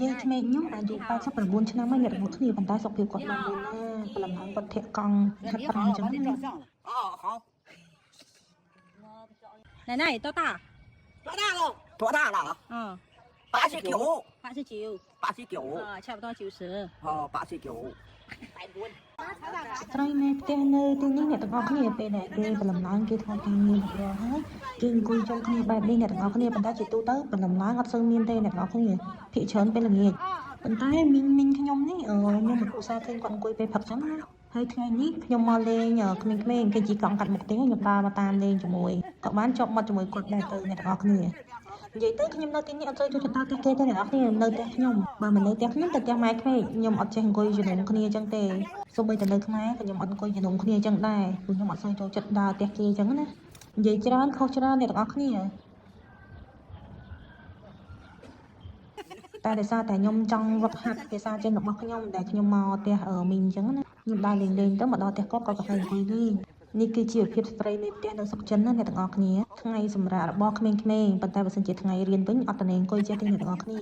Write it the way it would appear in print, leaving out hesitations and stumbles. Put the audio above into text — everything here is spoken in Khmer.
យាយក្មេងខ្ញុំអាយុ89ឆ្នាំហើយអ្នកទាំងអស់គ្នាប៉ុន្តែសុខភាពគាត់បានលឿនណាព្រលឹមឡើងគាត់ធាក់កង់ហាត់ប្រាណអញ្ចឹងណា好，奶奶多大？多大了？嗯， 89， 89。 89，差不多90。哦，89。 ស្រីមេផ្ទះនៅទីនេះអ្នកទាំងអស់គ្នាពេលដែលគេព្រលឹមឡើងគេធ្វើការងាររយៈហើយគេអង្គុយជុំគ្នាបែបនេះអ្នកទាំងអស់គ្នាប៉ុន្តែជាទូទៅព្រលឹមឡើងអត់សូវមានទេអ្នកទាំងអស់គ្នាភាគច្រើនពេលល្ងាចប៉ុន្តែមីងខ្ញុំនេះខ្ញុំមិនឧស្សាហ៍ឃើញគាត់អង្គុយពេលព្រឹកចឹងណាហើយថ្ងៃនេះខ្ញុំមកលេងក្មេងៗគេជីកង់កាត់មុខទេខ្ញុំដើរមកតាមលេងជាមួយក៏បានជាប់មាត់ជាមួយគាត់ដែរទៅអ្នកទាំងអស់គ្នានិយាយទៅខ្ញុំនៅទីនេះអត់ចូលចូលចិត្តផ្ទះគេទេអ្នកនរគ្នានៅផ្ទះខ្ញុំបើមិននៅផ្ទះខ្ញុំទៅផ្ទះម៉ែក្មេកខ្ញុំអត់ចេះអង្គុយជំនុំគ្នាអញ្ចឹងទេសូម្បីតែនៅខ្មែរក៏ខ្ញុំអត់អង្គុយជំនុំគ្នាអញ្ចឹងដែរព្រោះខ្ញុំអត់សូវចូលចិត្តដើរផ្ទះគេអញ្ចឹងណានិយាយច្រើនខុសច្រើនអ្នកទាំងអស់គ្នាតែដោយសារតែខ្ញុំចង់វឹកហាត់ភាសាចិនរបស់ខ្ញុំដែលខ្ញុំមកផ្ទះមីងអញ្ចឹងណាខ្ញុំដើរលេងទៅមកដល់ផ្ទះគាត់ក៏ឲ្យអង្គុយលេងនេះគឺជាភាពស្ត្រីនៃផ្ទះនៅស្រុកចិនណាអ្នកទាំងអស់គ្នាថ្ងៃសម្រាប់របស់ក្មេងៗប៉ុន្តែបើសិនជាថ្ងៃរៀនវិញអត់តនេអង្គុយចេះទេអ្នកទាំងអស់គ្នា